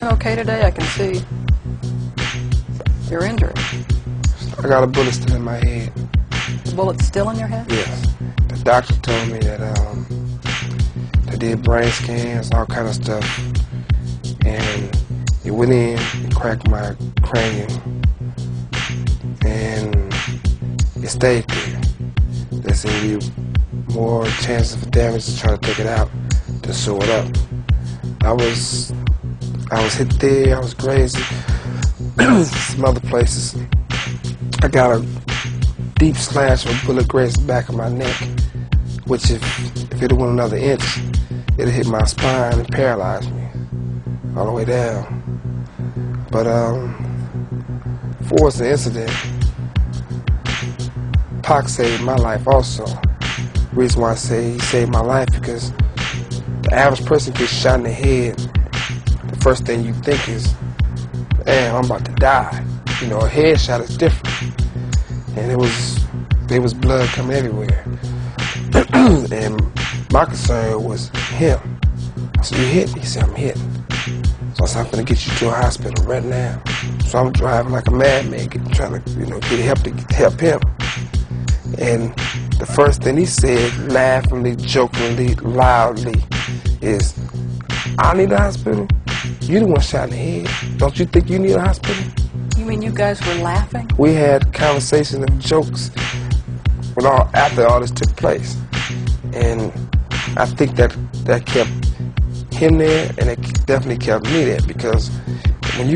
Okay today, I can see. You're injured. I got a bullet still in my head. The bullet's still in your head? Yes. The doctor told me that they did brain scans, all kind of stuff, and it went in and cracked my cranium, and it stayed there. They said you more chances of damage to try to take it out than sew it up. I was hit there. I was crazy. Some other places. I got a deep slash of a bullet grazed the back of my neck, which if it went another inch, it'd hit my spine and paralyze me all the way down. But before the incident, Pac saved my life also. The reason why I say he saved my life because the average person gets shot in the head. The first thing you think is, damn, I'm about to die. You know, a headshot is different. And there was blood coming everywhere. And my concern was him. I said, you hit? He said, I'm hit. So I said, I'm gonna get you to a hospital right now. So I'm driving like a madman, trying to, get help to help him. And the first thing he said, laughingly, jokingly, loudly, is, I need a hospital? You the one shot in the head. Don't you think you need a hospital? You mean you guys were laughing? We had conversations and jokes after all this took place. And I think that kept him there, and it definitely kept me there, because when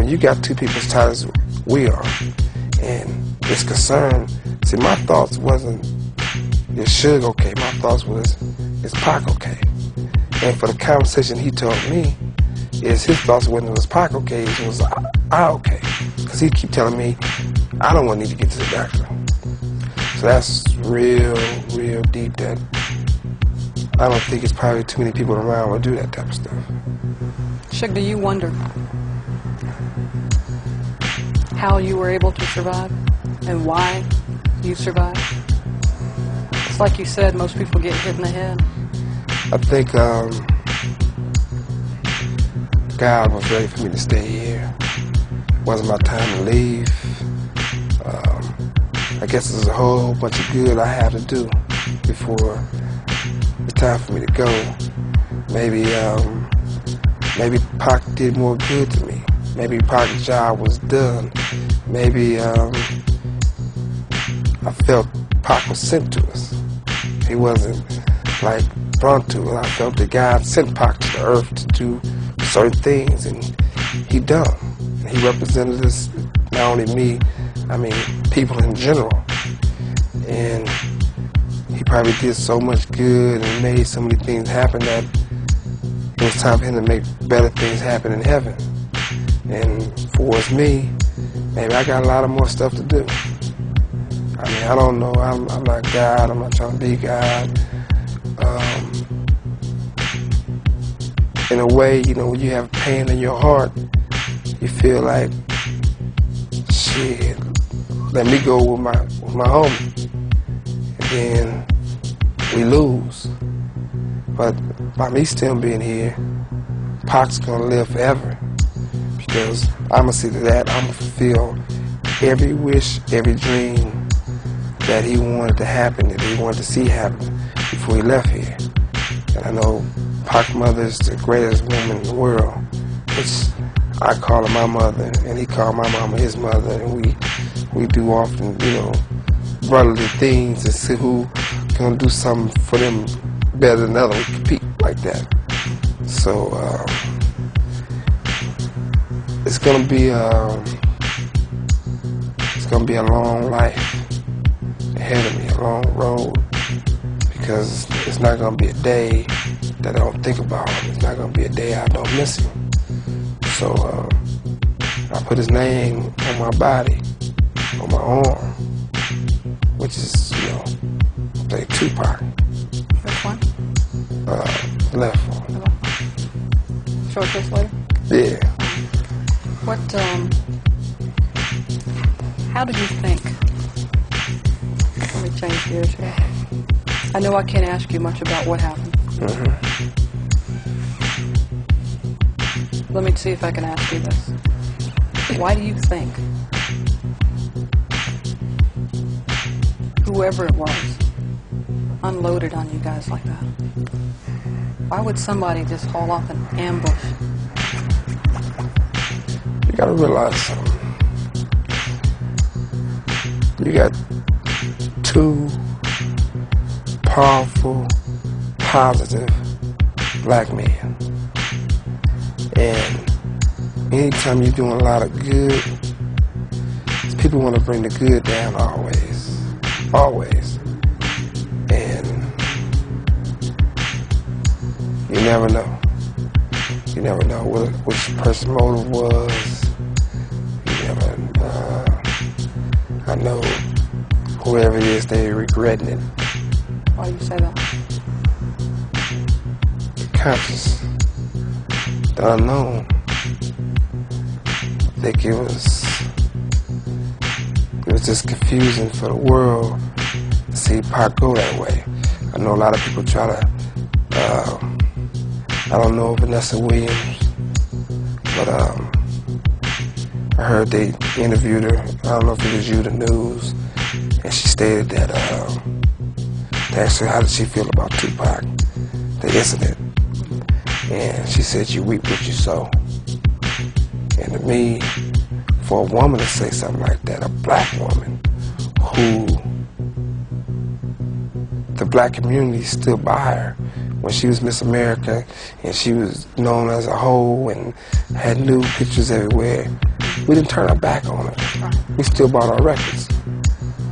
you got two people as tight as we are, and it's concerned, see, my thoughts wasn't, is Suge okay? My thoughts was, is Pac okay? And for the conversation he told me, is his thoughts wasn't, was Pac okay? It was, I okay? Because he keep telling me, I don't want to need to get to the doctor. So that's real, real deep. That I don't think it's probably too many people around will do that type of stuff. Suge, do you wonder how you were able to survive and why you survived? It's like you said, most people get hit in the head. I think God was ready for me to stay here. It wasn't my time to leave. I guess there's a whole bunch of good I have to do before it's time for me to go. Maybe Pac did more good to me. Maybe Pac's job was done. Maybe I felt Pac was sent to us. He wasn't like brought to us. I felt that God sent Pac to the earth to do certain things, and he done. He represented us, not only me, I mean people in general. And he probably did so much good and made so many things happen that it was time for him to make better things happen in heaven. And for me, maybe I got a lot of more stuff to do. I mean, I don't know. I'm not God. I'm not trying to be God. In a way, when you have pain in your heart, you feel like, shit, let me go with my homie. And then we lose. But by me still being here, Pac's gonna live forever. Because I'm gonna see that I'm gonna fulfill every wish, every dream that he wanted to happen, that he wanted to see happen before he left here. And I know Pac's mother is the greatest woman in the world, which I call her my mother, and he called my mama his mother, and we do often, brotherly things to see who can do something for them better than the other. We compete like that. So it's gonna be a long life ahead of me, a long road, because it's not gonna be a day that I don't think about him. It's not gonna be a day I don't miss him. So I put his name on my body, on my arm, which is, say Tupac. Which one? Left one. Show it to us later? Yeah. How did you think? Let me change gears here. I know I can't ask you much about what happened. Let me see if I can ask you this. Why do you think whoever it was unloaded on you guys like that? Why would somebody just haul off an ambush? You gotta realize something. You got two powerful, positive black men. And anytime you're doing a lot of good, people want to bring the good down always. Always. And you never know. You never know which person's motive was. You never I know whoever it is, they're regretting it. Why do you say that? The conscious, the unknown. I think it was just confusing for the world to see Pac go that way. I know a lot of people try to, I don't know Vanessa Williams, but I heard they interviewed her, I don't know if it was You, the News, and she stated that, they asked her how did she feel about Tupac, the incident, and she said you reap what you sow. And to me, for a woman to say something like that, a black woman who the black community stood by her when she was Miss America and she was known as a hoe and had nude pictures everywhere, we didn't turn our back on her. We still bought our records.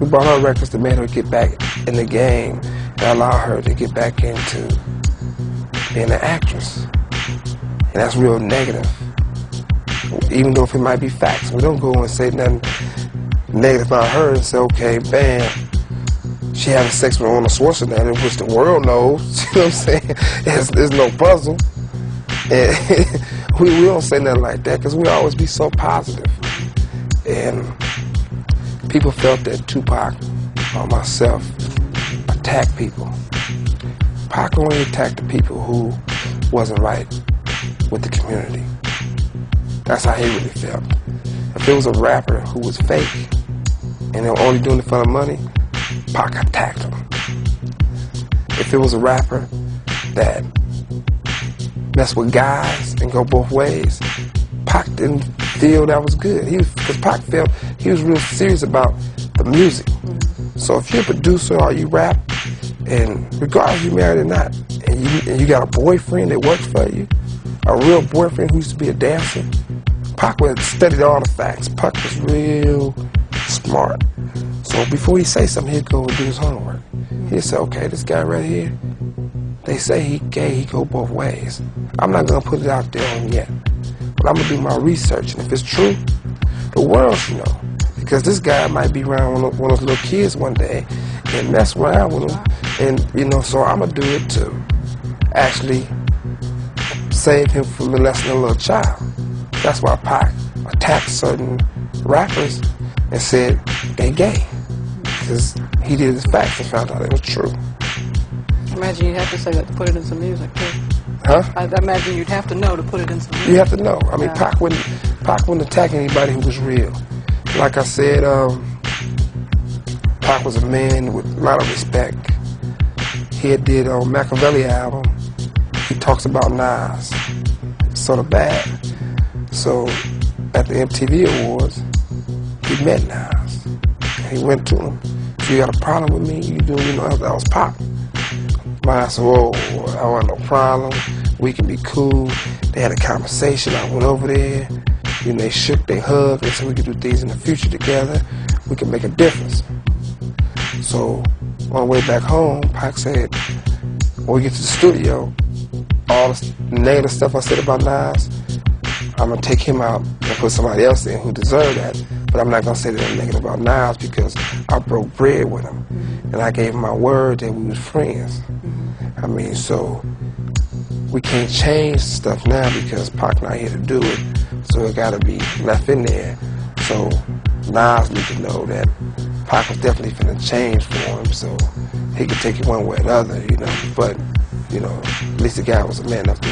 We bought our records that made her get back in the game and allow her to get back into being an actress. And that's real negative. Even though if it might be facts, we don't go and say nothing negative about her and say, okay, bam, she having sex with Arnold Schwarzenegger, which the world knows. You know what I'm saying? There's no puzzle. And we don't say nothing like that because we always be so positive. And people felt that Tupac or myself attacked people. Pac only attacked the people who wasn't right with the community. That's how he really felt. If it was a rapper who was fake and they were only doing it for the money, Pac attacked him. If it was a rapper that messed with guys and go both ways, Pac didn't feel that was good. Because Pac felt he was real serious about the music. So if you're a producer or you rap, and regardless if you're married or not, and you got a boyfriend that works for you, a real boyfriend who used to be a dancer, Pac would study all the facts. Pac was real smart. So before he say something, he'd go and do his homework. He'd say, okay, this guy right here, they say he gay, he go both ways. I'm not gonna put it out there on yet, but I'm gonna do my research, and if it's true, the world should know. Because this guy might be around one of those little kids one day and mess around with them, and so I'm gonna do it to actually save him from molesting a little child. That's why Pac attacked certain rappers and said they gay. Because he did his facts and found out it was true. I imagine you'd have to say that to put it in some music, too. Huh? I imagine you'd have to know to put it in some music. You have to know. I mean, Pac wouldn't attack anybody who was real. Like I said, Pac was a man with a lot of respect. He did on Machiavelli album. He talks about Nas. Sort of bad. So at the MTV Awards, he met Nas. He went to him. You got a problem with me? That was Pac. Nas said, whoa, I want no problem. We can be cool. They had a conversation. I went over there. They shook, they hugged. They said we could do things in the future together. We can make a difference. So on the way back home, Pac said, when we get to the studio, all the negative stuff I said about Nas, I'm going to take him out and put somebody else in who deserved that. But I'm not going to say that negative about Nas because I broke bread with him. And I gave him my word that we was friends. I mean, so we can't change stuff now because Pac not here to do it. So it got to be left in there. So Nas need to know that Pac was definitely finna change for him so he could take it one way or the other, But, at least the guy was a man enough to